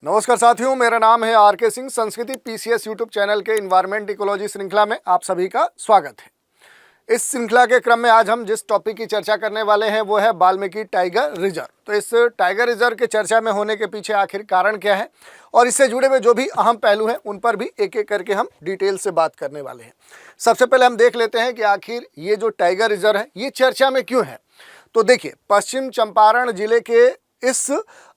नमस्कार साथियों, मेरा नाम है आर.के. सिंह। संस्कृति पीसीएस यूट्यूब चैनल के इन्वायरमेंट इकोलॉजी श्रृंखला में आप सभी का स्वागत है। इस श्रृंखला के क्रम में आज हम जिस टॉपिक की चर्चा करने वाले हैं वो है वाल्मीकि टाइगर रिजर्व। तो इस टाइगर रिजर्व के चर्चा में होने के पीछे आखिर कारण क्या है और इससे जुड़े हुए जो भी अहम पहलू हैं उन पर भी एक एक करके हम डिटेल से बात करने वाले हैं। सबसे पहले हम देख लेते हैं कि आखिर ये जो टाइगर रिजर्व है ये चर्चा में क्यों है। तो देखिए, पश्चिम चंपारण जिले के इस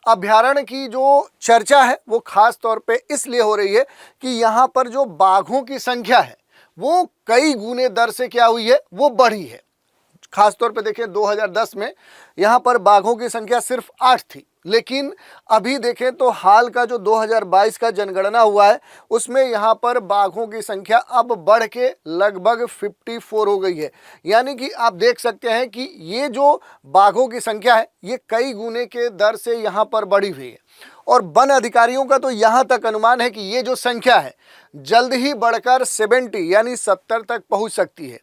अभयारण्य की जो चर्चा है वो खास तौर पे इसलिए हो रही है कि यहाँ पर जो बाघों की संख्या है वो कई गुने दर से क्या हुई है, वो बढ़ी है। खास तौर पे देखें 2010 में यहाँ पर बाघों की संख्या सिर्फ 8 थी, लेकिन अभी देखें तो हाल का जो 2022 का जनगणना हुआ है उसमें यहाँ पर बाघों की संख्या अब बढ़ के लगभग 54 हो गई है। यानी कि आप देख सकते हैं कि ये जो बाघों की संख्या है ये कई गुने के दर से यहाँ पर बढ़ी हुई है। और वन अधिकारियों का तो यहाँ तक अनुमान है कि ये जो संख्या है जल्द ही बढ़कर 70 यानी 70 तक पहुँच सकती है।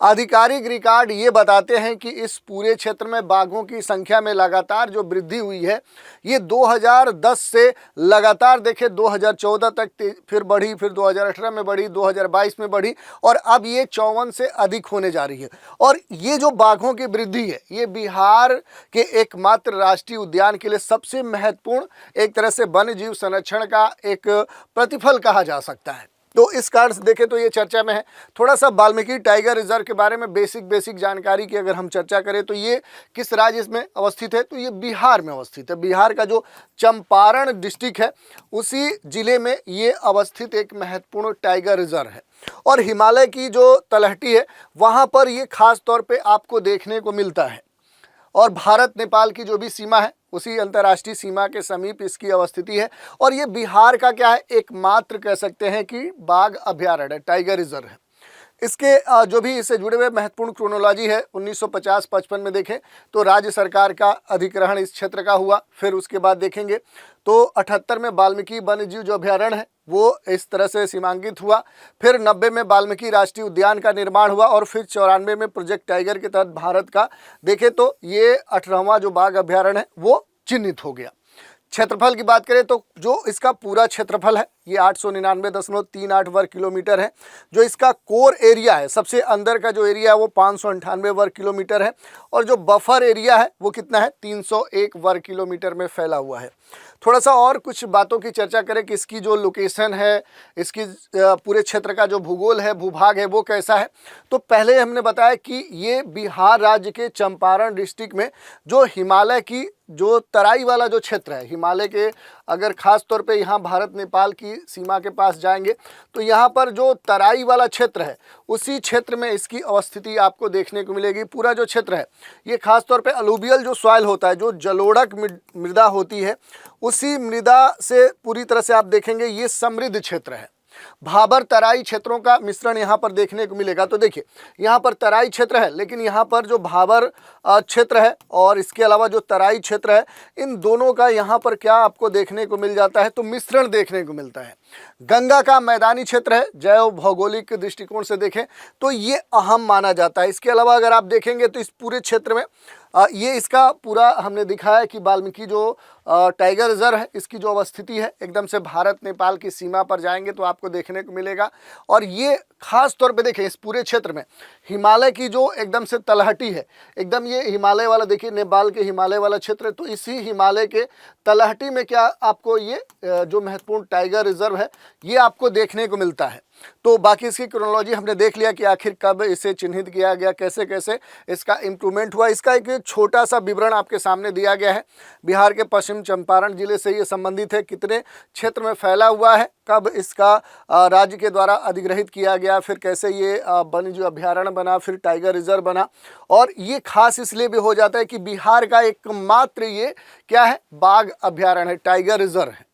आधिकारिक रिकॉर्ड ये बताते हैं कि इस पूरे क्षेत्र में बाघों की संख्या में लगातार जो वृद्धि हुई है ये 2010 से लगातार देखें 2014 तक फिर बढ़ी, फिर 2018 में बढ़ी, 2022 में बढ़ी और अब ये 54 से अधिक होने जा रही है। और ये जो बाघों की वृद्धि है ये बिहार के एकमात्र राष्ट्रीय उद्यान के लिए सबसे महत्वपूर्ण एक तरह से वन्य जीव संरक्षण का एक प्रतिफल कहा जा सकता है। तो इस कारण से देखें तो ये चर्चा में है। थोड़ा सा वाल्मीकि टाइगर रिजर्व के बारे में बेसिक जानकारी की अगर हम चर्चा करें तो ये किस राज्य में अवस्थित है, तो ये बिहार में अवस्थित है। बिहार का जो चंपारण डिस्ट्रिक्ट है उसी जिले में ये अवस्थित एक महत्वपूर्ण टाइगर रिजर्व है। और हिमालय की जो तलहटी है वहाँ पर ये खास तौर पर आपको देखने को मिलता है। और भारत नेपाल की जो भी सीमा है उसी अंतर्राष्ट्रीय सीमा के समीप इसकी अवस्थिति है। और ये बिहार का क्या है, एकमात्र कह सकते हैं कि बाघ अभयारण्य टाइगर रिजर्व है। इसके जो भी इससे जुड़े हुए महत्वपूर्ण क्रोनोलॉजी है 1950-55 में देखें तो राज्य सरकार का अधिग्रहण इस क्षेत्र का हुआ। फिर उसके बाद देखेंगे तो 78 में वाल्मीकि वन्यजीव जो अभयारण्य है वो इस तरह से सीमांकित हुआ। फिर 90 में वाल्मीकि राष्ट्रीय उद्यान का निर्माण हुआ और फिर 94 में प्रोजेक्ट टाइगर के तहत भारत का देखें तो ये 18वां जो बाघ अभयारण्य है वो चिन्हित हो गया। क्षेत्रफल की बात करें तो जो इसका पूरा क्षेत्रफल है ये 899.38 वर्ग किलोमीटर है। जो इसका कोर एरिया है, सबसे अंदर का जो एरिया है वो 598 वर्ग किलोमीटर है। और जो बफर एरिया है वो कितना है, 301 वर्ग किलोमीटर में फैला हुआ है। थोड़ा सा और कुछ बातों की चर्चा करें कि इसकी जो लोकेशन है, इसकी पूरे क्षेत्र का जो भूगोल है, भूभाग है वो कैसा है। तो पहले हमने बताया कि ये बिहार राज्य के चंपारण डिस्ट्रिक्ट में जो हिमालय की जो तराई वाला जो क्षेत्र है, हिमालय के अगर खास तौर पे यहाँ भारत नेपाल की सीमा के पास जाएंगे तो यहाँ पर जो तराई वाला क्षेत्र है उसी क्षेत्र में इसकी अवस्थिति आपको देखने को मिलेगी। पूरा जो क्षेत्र है ये खास तौर पे अलूवियल जो सॉइल होता है, जो जलोढ़क मृदा होती है, उसी मृदा से पूरी तरह से आप देखेंगे ये समृद्ध क्षेत्र है। भाबर तराई क्षेत्रों का मिश्रण यहाँ पर देखने को मिलेगा। तो देखिए यहाँ पर तराई क्षेत्र है लेकिन यहाँ पर जो भाबर क्षेत्र है और इसके अलावा जो तराई क्षेत्र है इन दोनों का यहाँ पर क्या आपको देखने को मिल जाता है, तो मिश्रण देखने को मिलता है। गंगा का मैदानी क्षेत्र है, जैव भौगोलिक दृष्टिकोण से देखें तो ये अहम माना जाता है। इसके अलावा अगर आप देखेंगे तो इस पूरे क्षेत्र में ये इसका पूरा हमने दिखाया कि वाल्मीकि जो टाइगर रिजर्व है इसकी जो अवस्थिति है एकदम से भारत नेपाल की सीमा पर जाएंगे तो आपको देखने को मिलेगा। और ये खास तौर पे देखें इस पूरे क्षेत्र में हिमालय की जो एकदम से तलहटी है, एकदम ये हिमालय वाला देखिए नेपाल के हिमालय वाला क्षेत्र है, तो इसी हिमालय के तलहटी में क्या आपको ये जो महत्वपूर्ण टाइगर रिजर्व है ये आपको देखने को मिलता है। तो बाकी इसकी क्रोनोलॉजी हमने देख लिया कि आखिर कब इसे चिन्हित किया गया, कैसे कैसे इसका इम्प्रूवमेंट हुआ। इसका एक छोटा सा विवरण आपके सामने दिया गया है। बिहार के पश्चिम चंपारण जिले से ये संबंधित है, कितने क्षेत्र में फैला हुआ है, कब इसका राज्य के द्वारा अधिग्रहित किया गया, फिर कैसे ये वन्यजीव अभयारण्य बना, फिर टाइगर रिजर्व बना। और ये खास इसलिए भी हो जाता है कि बिहार का एकमात्र ये क्या है, बाघ अभयारण्य है, टाइगर रिजर्व है।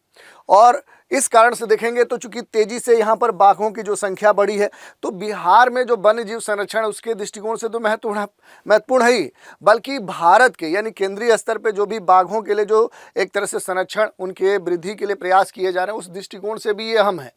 और इस कारण से देखेंगे तो चूंकि तेजी से यहाँ पर बाघों की जो संख्या बढ़ी है तो बिहार में जो वन्य जीव संरक्षण उसके दृष्टिकोण से तो महत्वपूर्ण है ही, बल्कि भारत के यानी केंद्रीय स्तर पे जो भी बाघों के लिए जो एक तरह से संरक्षण, उनके वृद्धि के लिए प्रयास किए जा रहे हैं उस दृष्टिकोण से भी ये अहम है।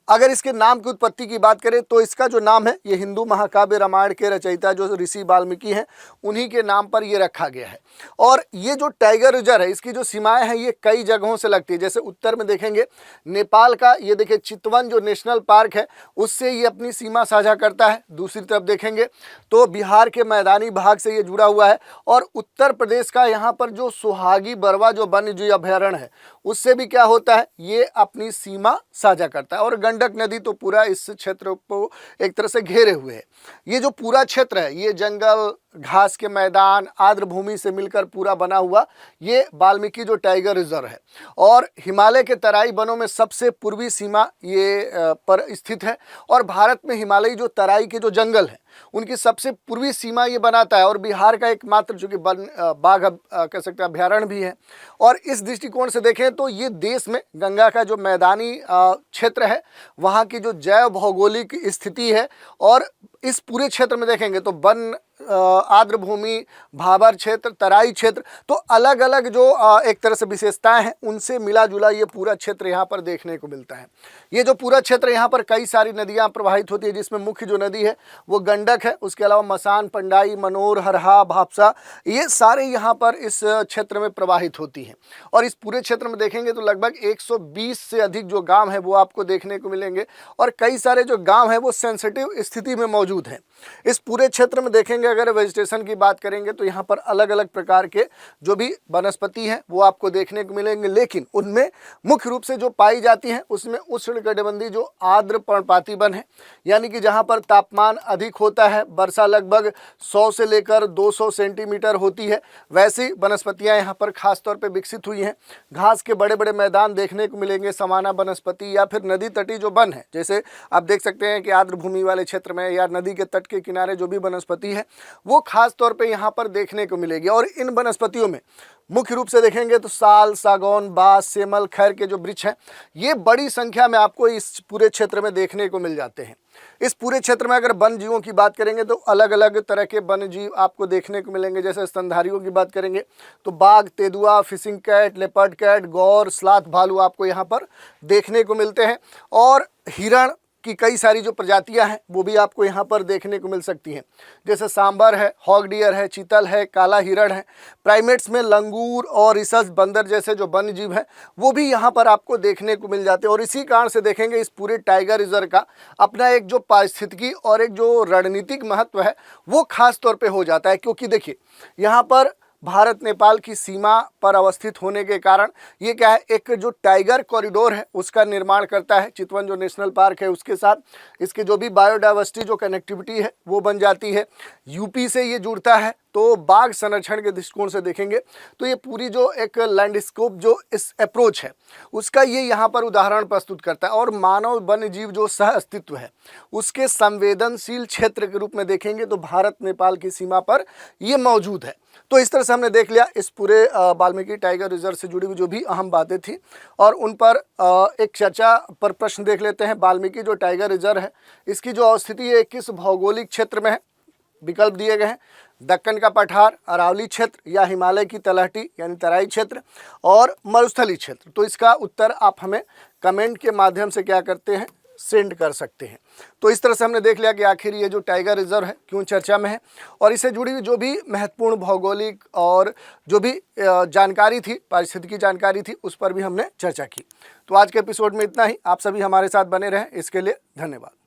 अगर इसके नाम की उत्पत्ति की बात करें तो इसका जो नाम है ये हिंदू महाकाव्य रामायण के रचयिता जो ऋषि वाल्मीकि हैं उन्हीं के नाम पर ये रखा गया है। और ये जो टाइगर रिजर्व है इसकी जो सीमाएं हैं ये कई जगहों से लगती है। जैसे उत्तर में देखेंगे नेपाल का ये देखिए चितवन जो नेशनल पार्क है उससे ये अपनी सीमा साझा करता है। दूसरी तरफ देखेंगे तो बिहार के मैदानी भाग से ये जुड़ा हुआ है। और उत्तर प्रदेश का यहाँ पर जो सुहागी बरवा जो वन्य जीव अभयारण्य है उससे भी क्या होता है ये अपनी सीमा साझा करता है। और गंडक नदी तो पूरा इस क्षेत्र को एक तरह से घेरे हुए है। ये जो पूरा क्षेत्र है ये जंगल, घास के मैदान, आर्द्र भूमि से मिलकर पूरा बना हुआ ये वाल्मीकि जो टाइगर रिजर्व है। और हिमालय के तराई वनों में सबसे पूर्वी सीमा ये पर स्थित है। और भारत में हिमालयी जो तराई के जो जंगल हैं उनकी सबसे पूर्वी सीमा ये बनाता है। और बिहार का एकमात्र जो कि बाघ कह सकते हैं अभ्यारण्य भी है। और इस दृष्टिकोण से देखें तो ये देश में गंगा का जो मैदानी क्षेत्र है वहाँ की जो जैव भौगोलिक स्थिति है और इस पूरे क्षेत्र में देखेंगे तो वन, आर्द्र भूमि, भाबर क्षेत्र, तराई क्षेत्र, तो अलग अलग जो एक तरह से विशेषताएं हैं उनसे मिला जुला ये पूरा क्षेत्र यहाँ पर देखने को मिलता है। ये जो पूरा क्षेत्र यहाँ पर कई सारी नदियाँ प्रवाहित होती है जिसमें मुख्य जो नदी है वो गंडक है। उसके अलावा मसान, पंडाई, मनोर, हरहा, भापसा, ये सारे यहाँ पर इस क्षेत्र में प्रवाहित होती हैं। और इस पूरे क्षेत्र में देखेंगे तो लगभग 120 से अधिक जो गाँव हैं वो आपको देखने को मिलेंगे। और कई सारे जो गाँव हैं वो सेंसिटिव स्थिति में मौजूद हैं। इस पूरे क्षेत्र में देखेंगे अगर वेजिटेशन की बात करेंगे तो यहाँ पर अलग अलग प्रकार के जो भी वनस्पति हैं वो आपको देखने को मिलेंगे। लेकिन उनमें मुख्य रूप से जो पाई जाती हैं उसमें उष्णकटिबंधीय जो आर्द्र पर्णपाती वन है, यानी कि जहाँ पर तापमान अधिक होता है, वर्षा लगभग 100 से लेकर 200 सेंटीमीटर होती है, वैसी वनस्पतियाँ यहाँ पर खास तौर पर विकसित हुई हैं। घास के बड़े बड़े मैदान देखने को मिलेंगे, समाना वनस्पति या फिर नदी तटीय जो वन है, जैसे आप देख सकते हैं कि आर्द्र भूमि वाले क्षेत्र में या नदी के तट के किनारे जो भी वनस्पति है वो खास तौर पे यहाँ पर देखने को मिलेगी। और इन वनस्पतियों में मुख्य रूप से देखेंगे तो साल, सागौन, बांस, सेमल, खैर के जो वृक्ष हैं ये बड़ी संख्या में आपको इस पूरे क्षेत्र में देखने को मिल जाते हैं। इस पूरे क्षेत्र में अगर वन जीवों की बात करेंगे तो अलग अलग तरह के वन जीव आपको देखने को मिलेंगे। जैसे स्तनधारियों की बात करेंगे तो बाघ, तेंदुआ, फिशिंग कैट, लेपर्ड कैट, गौर, स्लॉथ, भालू आपको यहाँ पर देखने को मिलते हैं। और हिरण की कई सारी जो प्रजातियां हैं वो भी आपको यहाँ पर देखने को मिल सकती हैं। जैसे सांबर है, हॉग डियर है, चीतल है, काला हिरण है। प्राइमेट्स में लंगूर और रिसस बंदर जैसे जो वन्य जीव हैं वो भी यहाँ पर आपको देखने को मिल जाते हैं। और इसी कारण से देखेंगे इस पूरे टाइगर रिजर्व का अपना एक जो पारिस्थितिकी और एक जो रणनीतिक महत्व है वो खास तौर पर हो जाता है। क्योंकि देखिए यहाँ पर भारत नेपाल की सीमा पर अवस्थित होने के कारण ये क्या है, एक जो टाइगर कॉरिडोर है उसका निर्माण करता है। चितवन जो नेशनल पार्क है उसके साथ इसके जो भी बायोडाइवर्सिटी जो कनेक्टिविटी है वो बन जाती है। यूपी से ये जुड़ता है तो बाघ संरक्षण के दृष्टिकोण से देखेंगे तो ये पूरी जो एक लैंडस्केप जो इस अप्रोच है उसका ये यहाँ पर उदाहरण प्रस्तुत करता है। और मानव वन्य जीव जो सह अस्तित्व है उसके संवेदनशील क्षेत्र के रूप में देखेंगे तो भारत नेपाल की सीमा पर ये मौजूद है। तो इस तरह से हमने देख लिया इस पूरे वाल्मीकि टाइगर रिजर्व से जुड़ी हुई जो भी अहम बातें थी और उन पर एक चर्चा पर प्रश्न देख लेते हैं। वाल्मीकि जो टाइगर रिजर्व है इसकी जो अवस्थिति है किस भौगोलिक क्षेत्र में है? विकल्प दिए गए हैं, दक्कन का पठार, अरावली क्षेत्र या हिमालय की तलहटी यानी तराई क्षेत्र और मरुस्थली क्षेत्र। तो इसका उत्तर आप हमें कमेंट के माध्यम से क्या करते हैं, सेंड कर सकते हैं। तो इस तरह से हमने देख लिया कि आखिर ये जो टाइगर रिजर्व है क्यों चर्चा में है और इससे जुड़ी हुई जो भी महत्वपूर्ण भौगोलिक और जो भी जानकारी थी, पारिस्थितिकी जानकारी थी, उस पर भी हमने चर्चा की। तो आज के एपिसोड में इतना ही। आप सभी हमारे साथ बने रहें, इसके लिए धन्यवाद।